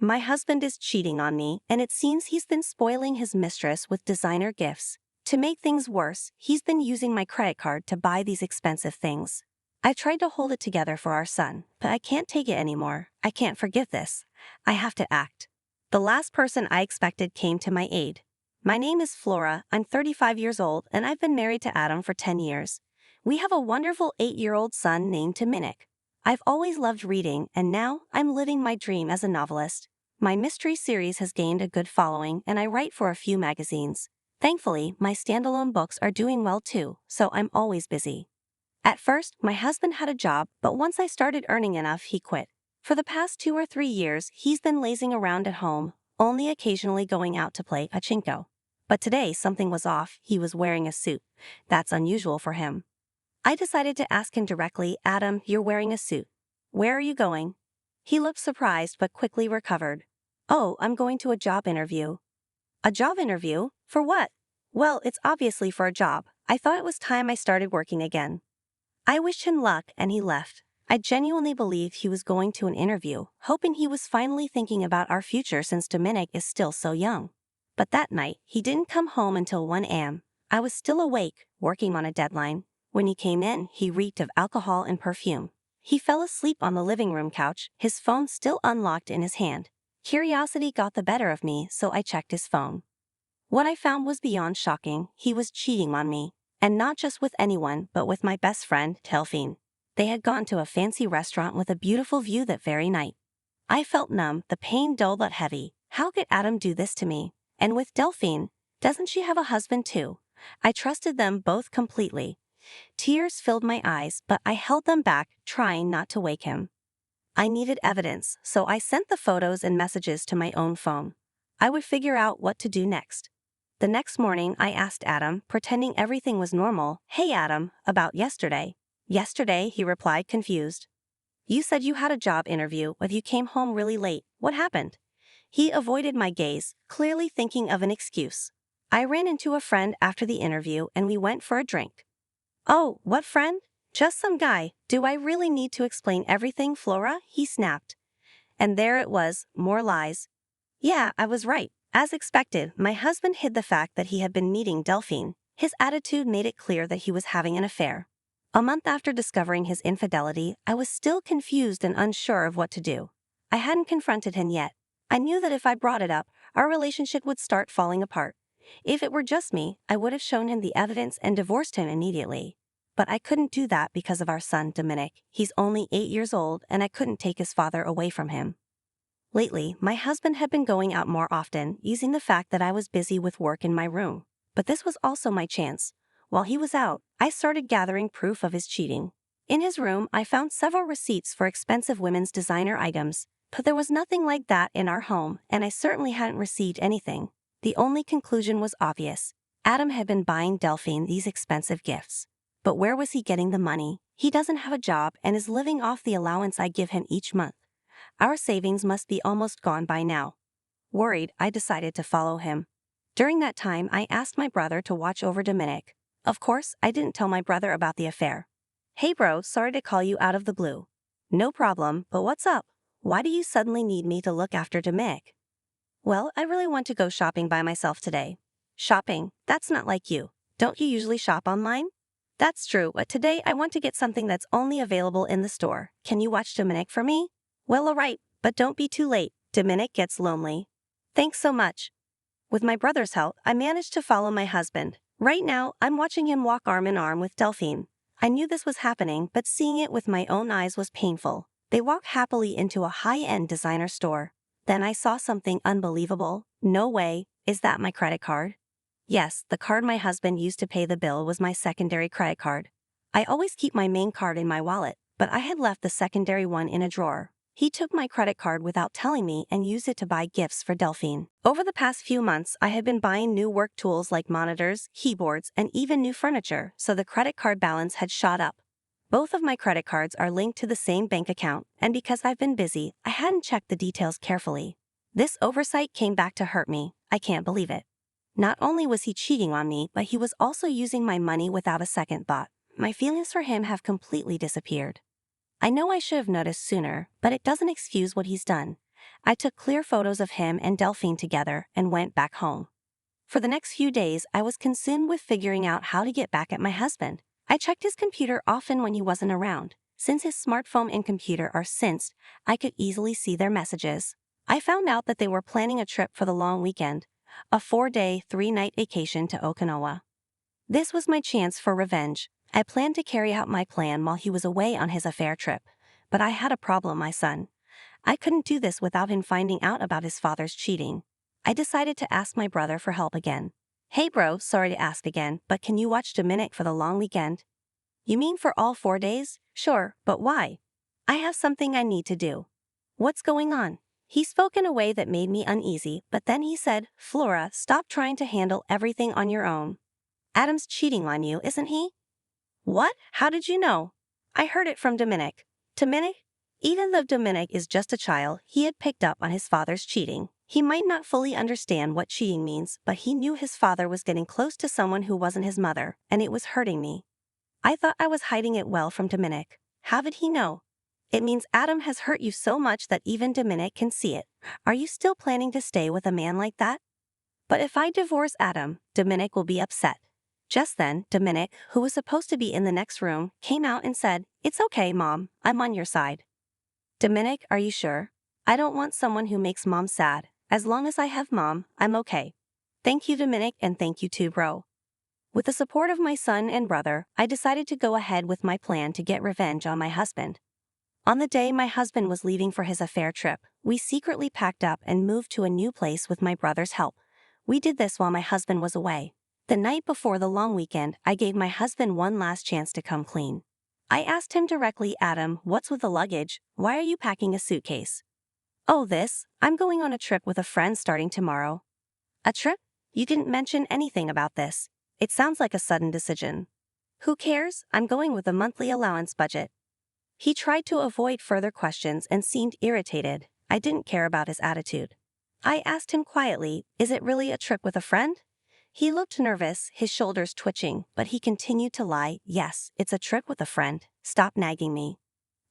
My husband is cheating on me, and it seems he's been spoiling his mistress with designer gifts. To make things worse, he's been using my credit card to buy these expensive things. I tried to hold it together for our son, but I can't take it anymore. I can't forgive this. I have to act. The last person I expected came to my aid. My name is Flora, I'm 35 years old, and I've been married to Adam for 10 years. We have a wonderful 8-year-old son named Dominic. I've always loved reading, and now I'm living my dream as a novelist. My mystery series has gained a good following, and I write for a few magazines. Thankfully, my standalone books are doing well too, so I'm always busy. At first, my husband had a job, but once I started earning enough, he quit. For the past 2 or 3 years, he's been lazing around at home, only occasionally going out to play pachinko. But today something was off. He was wearing a suit. That's unusual for him. I decided to ask him directly, "Adam, you're wearing a suit. Where are you going?" He looked surprised but quickly recovered. "Oh, I'm going to a job interview." "A job interview? For what?" "Well, it's obviously for a job. I thought it was time I started working again." I wished him luck and he left. I genuinely believed he was going to an interview, hoping he was finally thinking about our future since Dominic is still so young. But that night, he didn't come home until 1 a.m. I was still awake, working on a deadline. When he came in, he reeked of alcohol and perfume. He fell asleep on the living room couch, his phone still unlocked in his hand. Curiosity got the better of me, so I checked his phone. What I found was beyond shocking. He was cheating on me. And not just with anyone, but with my best friend, Delphine. They had gone to a fancy restaurant with a beautiful view that very night. I felt numb, the pain dull but heavy. How could Adam do this to me? And with Delphine, doesn't she have a husband too? I trusted them both completely. Tears filled my eyes, but I held them back, trying not to wake him. I needed evidence, so I sent the photos and messages to my own phone. I would figure out what to do next. The next morning, I asked Adam, pretending everything was normal, "Hey Adam, about yesterday." "Yesterday," he replied, confused. "You said you had a job interview, but you came home really late. What happened?" He avoided my gaze, clearly thinking of an excuse. "I ran into a friend after the interview and we went for a drink." "Oh, what friend?" "Just some guy. Do I really need to explain everything, Flora?" he snapped. And there it was, more lies. Yeah, I was right. As expected, my husband hid the fact that he had been meeting Delphine. His attitude made it clear that he was having an affair. A month after discovering his infidelity, I was still confused and unsure of what to do. I hadn't confronted him yet. I knew that if I brought it up, our relationship would start falling apart. If it were just me, I would have shown him the evidence and divorced him immediately. But I couldn't do that because of our son, Dominic. He's only 8 years old, and I couldn't take his father away from him. Lately, my husband had been going out more often, using the fact that I was busy with work in my room. But this was also my chance. While he was out, I started gathering proof of his cheating. In his room, I found several receipts for expensive women's designer items, but there was nothing like that in our home, and I certainly hadn't received anything. The only conclusion was obvious. Adam had been buying Delphine these expensive gifts. But where was he getting the money? He doesn't have a job and is living off the allowance I give him each month. Our savings must be almost gone by now. Worried, I decided to follow him. During that time, I asked my brother to watch over Dominic. Of course, I didn't tell my brother about the affair. "Hey bro, sorry to call you out of the blue." "No problem, but what's up? Why do you suddenly need me to look after Dominic?" "Well, I really want to go shopping by myself today." "Shopping? That's not like you. Don't you usually shop online?" "That's true, but today I want to get something that's only available in the store. Can you watch Dominic for me?" "Well, alright, but don't be too late. Dominic gets lonely." "Thanks so much." With my brother's help, I managed to follow my husband. Right now, I'm watching him walk arm in arm with Delphine. I knew this was happening, but seeing it with my own eyes was painful. They walked happily into a high-end designer store. Then I saw something unbelievable. No way. Is that my credit card? Yes, the card my husband used to pay the bill was my secondary credit card. I always keep my main card in my wallet, but I had left the secondary one in a drawer. He took my credit card without telling me and used it to buy gifts for Delphine. Over the past few months, I had been buying new work tools like monitors, keyboards, and even new furniture, so the credit card balance had shot up. Both of my credit cards are linked to the same bank account, and because I've been busy, I hadn't checked the details carefully. This oversight came back to hurt me. I can't believe it. Not only was he cheating on me, but he was also using my money without a second thought. My feelings for him have completely disappeared. I know I should have noticed sooner, but it doesn't excuse what he's done. I took clear photos of him and Delphine together and went back home. For the next few days, I was consumed with figuring out how to get back at my husband. I checked his computer often when he wasn't around. Since his smartphone and computer are synced, I could easily see their messages. I found out that they were planning a trip for the long weekend, a 4-day, 3-night vacation to Okinawa. This was my chance for revenge. I planned to carry out my plan while he was away on his affair trip. But I had a problem, my son. I couldn't do this without him finding out about his father's cheating. I decided to ask my brother for help again. Hey bro, sorry to ask again, but can you watch Dominic for the long weekend? You mean for all 4 days? Sure, but why? I have something I need to do. What's going on? He spoke in a way that made me uneasy, but then he said, Flora, stop trying to handle everything on your own. Adam's cheating on you, isn't he? What? How did you know? I heard it from Dominic. Dominic? Even though Dominic is just a child, he had picked up on his father's cheating. He might not fully understand what cheating means, but he knew his father was getting close to someone who wasn't his mother, and it was hurting me. I thought I was hiding it well from Dominic. How did he know? It means Adam has hurt you so much that even Dominic can see it. Are you still planning to stay with a man like that? But if I divorce Adam, Dominic will be upset. Just then, Dominic, who was supposed to be in the next room, came out and said, It's okay, Mom, I'm on your side. Dominic, are you sure? I don't want someone who makes Mom sad. As long as I have Mom, I'm okay. Thank you, Dominic, and thank you too, bro. With the support of my son and brother, I decided to go ahead with my plan to get revenge on my husband. On the day my husband was leaving for his affair trip, we secretly packed up and moved to a new place with my brother's help. We did this while my husband was away. The night before the long weekend, I gave my husband one last chance to come clean. I asked him directly, Adam, what's with the luggage? Why are you packing a suitcase? Oh, I'm going on a trip with a friend starting tomorrow. A trip? You didn't mention anything about this. It sounds like a sudden decision. Who cares? I'm going with a monthly allowance budget. He tried to avoid further questions and seemed irritated. I didn't care about his attitude. I asked him quietly, is it really a trip with a friend? He looked nervous, his shoulders twitching, but he continued to lie. Yes, it's a trip with a friend. Stop nagging me.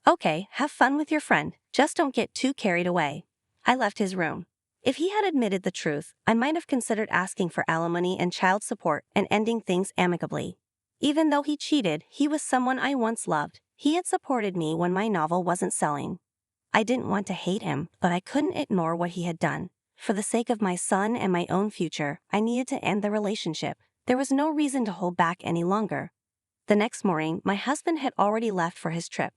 Okay, have fun with your friend. Just don't get too carried away. I left his room. If he had admitted the truth, I might have considered asking for alimony and child support and ending things amicably. Even though he cheated, he was someone I once loved. He had supported me when my novel wasn't selling. I didn't want to hate him, but I couldn't ignore what he had done. For the sake of my son and my own future, I needed to end the relationship. There was no reason to hold back any longer. The next morning, my husband had already left for his trip.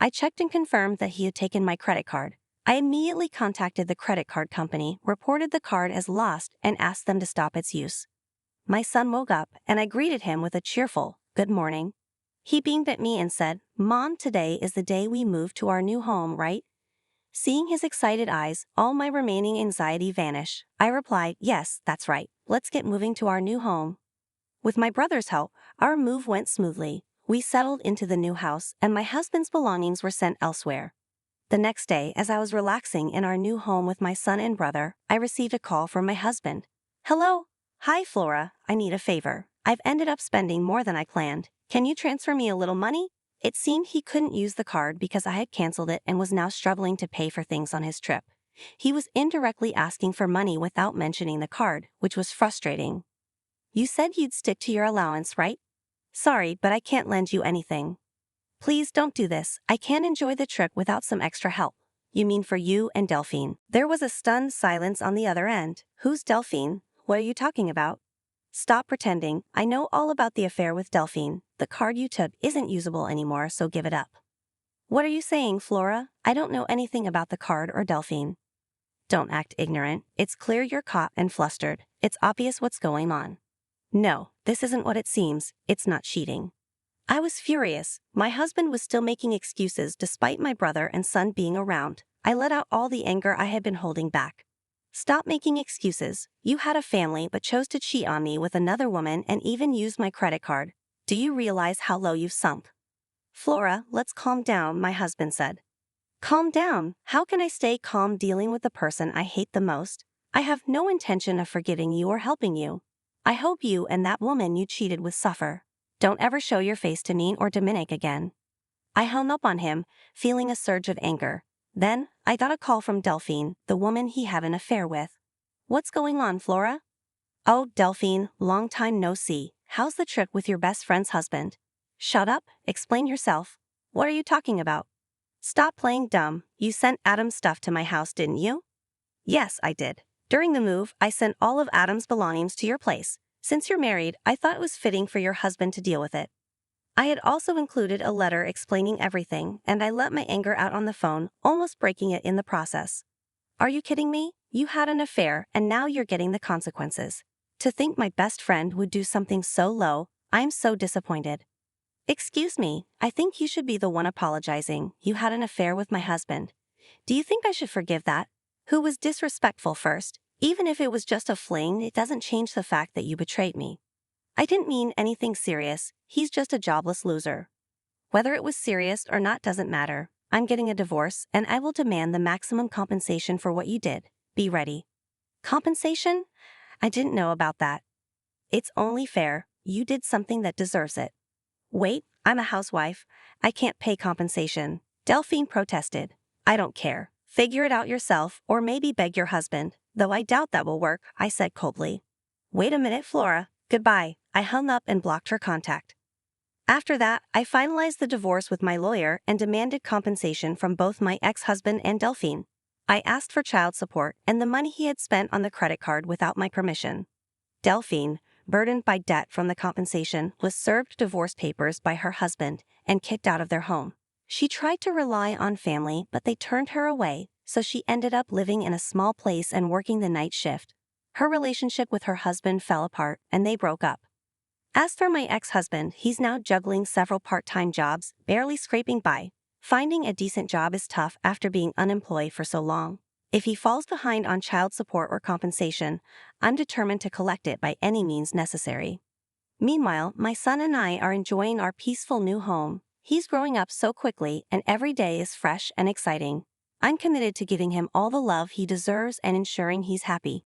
I checked and confirmed that he had taken my credit card. I immediately contacted the credit card company, reported the card as lost, and asked them to stop its use. My son woke up, and I greeted him with a cheerful, good morning. He beamed at me and said, Mom, today is the day we move to our new home, right? Seeing his excited eyes, all my remaining anxiety vanished. I replied, yes, that's right. Let's get moving to our new home. With my brother's help, our move went smoothly. We settled into the new house, and my husband's belongings were sent elsewhere. The next day, as I was relaxing in our new home with my son and brother, I received a call from my husband. Hello? Hi, Flora. I need a favor. I've ended up spending more than I planned. Can you transfer me a little money? It seemed he couldn't use the card because I had canceled it and was now struggling to pay for things on his trip. He was indirectly asking for money without mentioning the card, which was frustrating. You said you'd stick to your allowance, right? Sorry, but I can't lend you anything. Please don't do this. I can't enjoy the trip without some extra help. You mean for you and Delphine? There was a stunned silence on the other end. Who's Delphine? What are you talking about? Stop pretending. I know all about the affair with Delphine. The card you took isn't usable anymore, so give it up. What are you saying, Flora? I don't know anything about the card or Delphine. Don't act ignorant. It's clear you're caught and flustered. It's obvious what's going on. No, this isn't what it seems. It's not cheating. I was furious. My husband was still making excuses despite my brother and son being around. I let out all the anger I had been holding back. Stop making excuses. You had a family but chose to cheat on me with another woman and even used my credit card. Do you realize how low you've sunk? Flora, let's calm down, my husband said. Calm down? How can I stay calm dealing with the person I hate the most? I have no intention of forgiving you or helping you. I hope you and that woman you cheated with suffer. Don't ever show your face to me or Dominic again. I hung up on him, feeling a surge of anger. Then, I got a call from Delphine, the woman he had an affair with. What's going on, Flora? Oh, Delphine, long time no see. How's the trip with your best friend's husband? Shut up, explain yourself. What are you talking about? Stop playing dumb. You sent Adam's stuff to my house, didn't you? Yes, I did. During the move, I sent all of Adam's belongings to your place. Since you're married, I thought it was fitting for your husband to deal with it. I had also included a letter explaining everything, and I let my anger out on the phone, almost breaking it in the process. Are you kidding me? You had an affair, and now you're getting the consequences. To think my best friend would do something so low, I'm so disappointed. Excuse me, I think you should be the one apologizing. You had an affair with my husband. Do you think I should forgive that? Who was disrespectful first? Even if it was just a fling, it doesn't change the fact that you betrayed me. I didn't mean anything serious. He's just a jobless loser. Whether it was serious or not doesn't matter. I'm getting a divorce, and I will demand the maximum compensation for what you did. Be ready. Compensation? I didn't know about that. It's only fair. You did something that deserves it. Wait, I'm a housewife. I can't pay compensation. Delphine protested. I don't care. Figure it out yourself, or maybe beg your husband, though I doubt that will work, I said coldly. Wait a minute, Flora. Goodbye. I hung up and blocked her contact. After that, I finalized the divorce with my lawyer and demanded compensation from both my ex-husband and Delphine. I asked for child support and the money he had spent on the credit card without my permission. Delphine, burdened by debt from the compensation, was served divorce papers by her husband and kicked out of their home. She tried to rely on family, but they turned her away, so she ended up living in a small place and working the night shift. Her relationship with her husband fell apart, and they broke up. As for my ex-husband, he's now juggling several part-time jobs, barely scraping by. Finding a decent job is tough after being unemployed for so long. If he falls behind on child support or compensation, I'm determined to collect it by any means necessary. Meanwhile, my son and I are enjoying our peaceful new home. He's growing up so quickly, and every day is fresh and exciting. I'm committed to giving him all the love he deserves and ensuring he's happy.